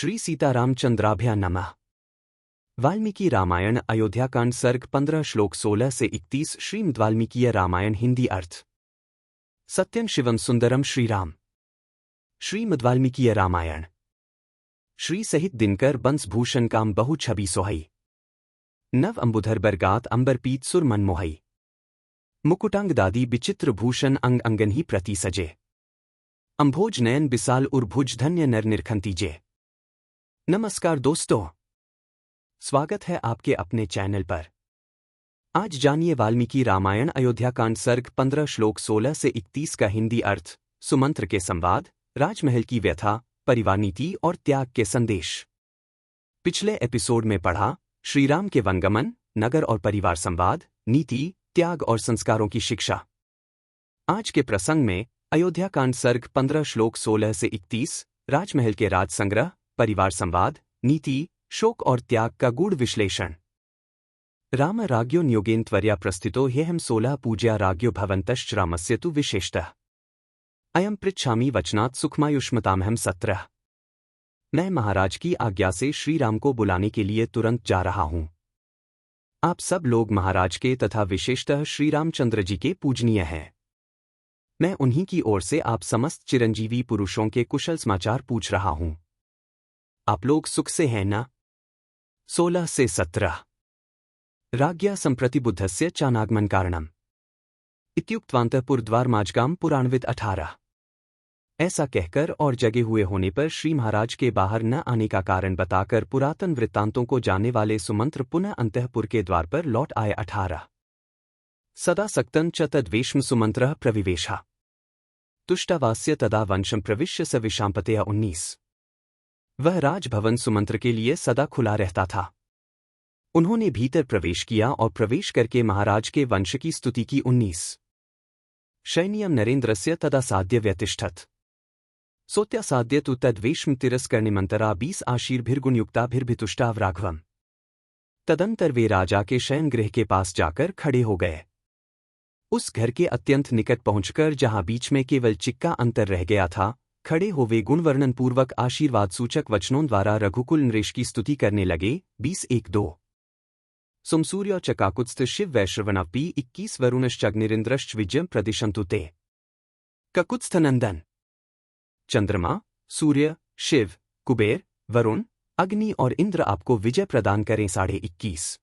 श्री सीतारामचंद्राभ्या नमः। वाल्मीकि रामायण अयोध्याकांड सर्ग 15 श्लोक 16 से 31। श्रीमद् वाल्मीकीय रामायण हिंदी अर्थ। सत्यं शिवम सुंदरम श्रीराम। श्रीमद् वाल्मीकीय रामायण। श्री सहित दिनकर बंस भूषण काम बहु छवि सोहई। नव अंबुधर बरगात अंबर पीत सुर मन मोहई। मुकुटांग दादी विचित्र भूषण अंग अंगन ही प्रति सजे। अंभोज नयन बिसाल उर्भुज धन्य नर निरखंतीजे। नमस्कार दोस्तों, स्वागत है आपके अपने चैनल पर। आज जानिए वाल्मीकि रामायण अयोध्याकांड सर्ग 15 श्लोक 16 से 31 का हिंदी अर्थ। सुमंत्र के संवाद, राजमहल की व्यथा, परिवार नीति और त्याग के संदेश। पिछले एपिसोड में पढ़ा श्रीराम के वनगमन, नगर और परिवार संवाद, नीति, त्याग और संस्कारों की शिक्षा। आज के प्रसंग में अयोध्याकांड सर्ग 15 श्लोक 16 से 31, राजमहल के राज संग्रह, परिवार संवाद, नीति, शोक और त्याग का गूढ़ विश्लेषण। राम राज्ञो न्योगेन त्वर्या प्रस्थितो ह्यहं 16 पूज्या राज्ञो भवन्तश्च रामस्य तु विशेषतः। अयं पृच्छामि वचनात् सुखमायुष्मतामहं 17। मैं महाराज की आज्ञा से श्री राम को बुलाने के लिए तुरंत जा रहा हूं। आप सब लोग महाराज के तथा विशेषतः श्री रामचंद्र जी के पूजनीय हैं। मैं उन्हीं की ओर से आप समस्त चिरंजीवी पुरुषों के कुशल समाचार पूछ रहा हूं। आप लोग सुख से हैं ना? 16 से 17। राज्ञा संप्रति बुद्धस्य चानागमन कारणम इत्युक्तवान्तःपुरद्वारमाजगाम पुराणविद 18। ऐसा कहकर और जगे हुए होने पर श्री महाराज के बाहर न आने का कारण बताकर पुरातन वृत्तांतों को जानने वाले सुमंत्र पुनः अंतःपुर के द्वार पर लौट आए। 18। सदा सक्तं च तद्वेश्म सुमंत्रः प्रविवेशः तुष्टावास्य तदा वंशं प्रविश्य स विशांपतया 19। वह राजभवन सुमंत्र के लिए सदा खुला रहता था। उन्होंने भीतर प्रवेश किया और प्रवेश करके महाराज के वंश की स्तुति की। 19। शैन्यम नरेंद्रस्य तदा साध्य व्यतिष्ठत सोत्या साध्य तु तद्वेश्म तिरस्करणिमंतरा 20 आशीर्भिर्गुणयुक्ताभिर्भितुष्टाव राघवम। तदंतर वे राजा के शयन गृह के पास जाकर खड़े हो गए। उस घर के अत्यंत निकट पहुंचकर जहां बीच में केवल चिक्का अंतर रह गया था, खड़े हो वे गुणवर्णन पूर्वक आशीर्वाद सूचक वचनों द्वारा रघुकुल नरेश की स्तुति करने लगे। 20:1-2। सुमसूर्य चकाकुत्स्थ शिव वैश्रवणवपी 21 वरुणश्चग्निरिंद्रश्च विजयं प्रदिशन्तु ते। ककुत्स्थनंदन। चंद्रमा, सूर्य, शिव, कुबेर, वरुण, अग्नि और इंद्र आपको विजय प्रदान करें। 21:21।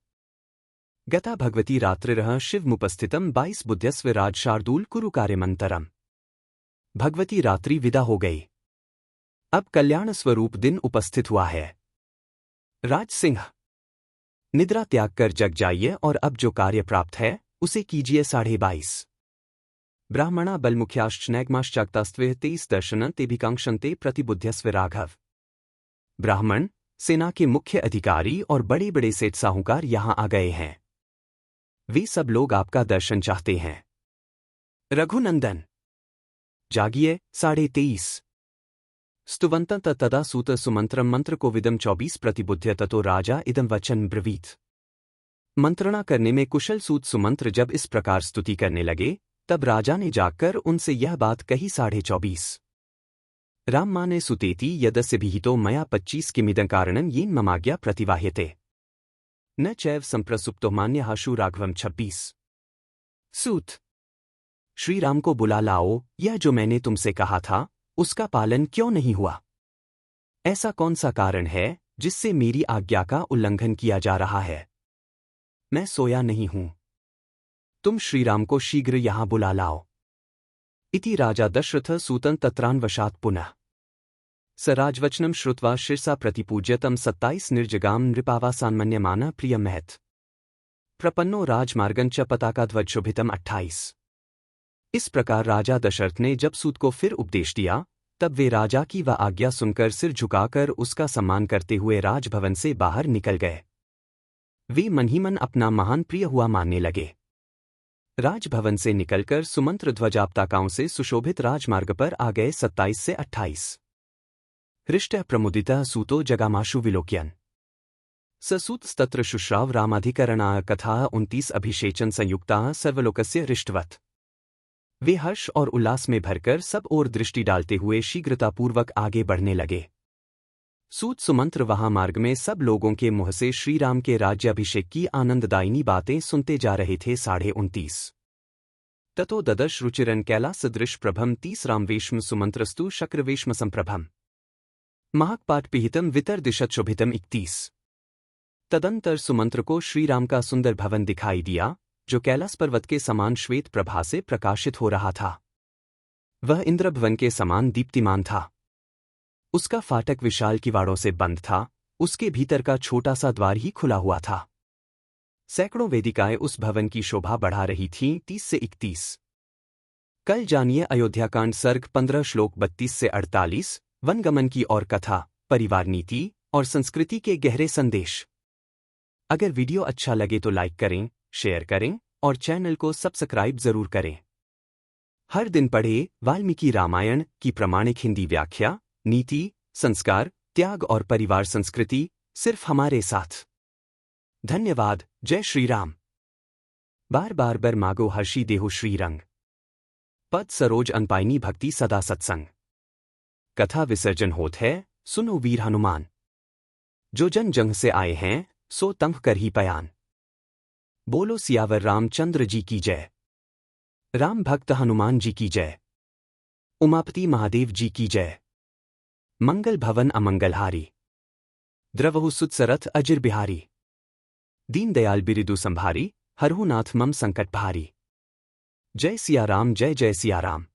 गता भगवती रात्रिरः शिवमुपस्थितम 22 बुद्ध्यस्व राज शार्दूल कुरु कार्यमंतरम। भगवती रात्रि विदा हो गई। अब कल्याण स्वरूप दिन उपस्थित हुआ है। राज सिंह, निद्रा त्याग कर जग जाइए और अब जो कार्य प्राप्त है उसे कीजिए। 22:22। ब्राह्मणा बलमुख्याश्च नैगमाश्चाक्तास्त्वे 23 दर्शन तेभिकांक्षन्ते प्रतिबुद्ध्यस्व राघव। ब्राह्मण, सेना के मुख्य अधिकारी और बड़े बड़े सेठ साहूकार यहां आ गए हैं। वे सब लोग आपका दर्शन चाहते हैं। रघुनंदन, जागिए। 23:23। स्तुवंत तदा सूत सुमंत्रम मंत्र को विदम 24 प्रतिबुद्ध्य ततो राजा इदम वचन ब्रवीत। मंत्रणा करने में कुशल सूत सुमंत्र जब इस प्रकार स्तुति करने लगे, तब राजा ने जागकर उनसे यह बात कही। 24:24। राम माने सुतेति यदस्य विहितो मया 25 किमिदं कारणं येन ममाज्ञा प्रतिवाह्यते न चैव संप्रसुप्तो मान्य हाशु राघवम। 26। सूत, श्री राम को बुला लाओ। यह जो मैंने तुमसे कहा था उसका पालन क्यों नहीं हुआ? ऐसा कौन सा कारण है जिससे मेरी आज्ञा का उल्लंघन किया जा रहा है? मैं सोया नहीं हूं। तुम श्री राम को शीघ्र यहां बुला लाओ। इति राजा दशरथ सूतं तत्रान्वशात् पुनः स राजवचनं श्रुत्वा शिरसा प्रतिपूज्यतं 27 निर्जगाम नृपावासान्मन्यमानः प्रियं महत् प्रपन्नो राजमार्गं च पताकाध्वजशोभितम्। 28। इस प्रकार राजा दशरथ ने जब सूत को फिर उपदेश दिया, तब वे राजा की वह आज्ञा सुनकर सिर झुकाकर उसका सम्मान करते हुए राजभवन से बाहर निकल गए। वे मन ही मन अपना महान प्रिय हुआ मानने लगे। राजभवन से निकलकर सुमंत्र ध्वजापताकाओं से सुशोभित राजमार्ग पर आ गए। 27 से 28। हृष्टः प्रमुदितः सूतो जगामाशु विलोक्यन् ससूतस्तत्र शुश्राव रामाधिकरणाः कथाः 29 अभिषेचन संयुक्ताः सर्वलोकस्य हृष्टवत्। वे हर्ष और उल्लास में भरकर सब ओर दृष्टि डालते हुए शीघ्रतापूर्वक आगे बढ़ने लगे। सूत सुमंत्र वहां मार्ग में सब लोगों के मुंह से श्रीराम के राज्याभिषेक की आनंददायिनी बातें सुनते जा रहे थे। 29 ततो ददश रुचिरन कैलासदृश प्रभम 30 रामवेश्म सुमंत्रस्तु शक्रवेश्म संप्रभम महाकपाट पिहितम वितर दिशत शोभितम 31। तदंतर सुमंत्र को श्रीराम का सुंदर भवन दिखाई दिया, जो कैलास पर्वत के समान श्वेत प्रभा से प्रकाशित हो रहा था। वह इंद्रभवन के समान दीप्तिमान था। उसका फाटक विशाल किवाड़ों से बंद था, उसके भीतर का छोटा सा द्वार ही खुला हुआ था। सैकड़ों वेदिकाएं उस भवन की शोभा बढ़ा रही थीं। 30 से 31। कल जानिए अयोध्याकांड सर्ग 15 श्लोक 32 से 48, वनगमन की और कथा, परिवार नीति और संस्कृति के गहरे संदेश। अगर वीडियो अच्छा लगे तो लाइक करें, शेयर करें और चैनल को सब्सक्राइब जरूर करें। हर दिन पढ़े वाल्मीकि रामायण की प्रामाणिक हिंदी व्याख्या, नीति, संस्कार, त्याग और परिवार संस्कृति सिर्फ हमारे साथ। धन्यवाद। जय श्री राम। बार बार बर मागो हर्षी देहो श्रीरंग। पद सरोज अनपाइनी भक्ति सदा सत्संग। कथा विसर्जन होत है, सुनो वीर हनुमान। जो जन जंग से आए हैं, सो तंग कर ही पयान। बोलो सियावर रामचंद्र जी की जय। राम भक्त हनुमान जी की जय। उमापति महादेव जी की जय। मंगल भवन अमंगलहारी। द्रवहु सुतसरथ अजिर बिहारी। दीन दयाल बिरिदु संभारी, हरहु नाथ मम संकट भारी। जय सिया राम, जय जय सिया राम।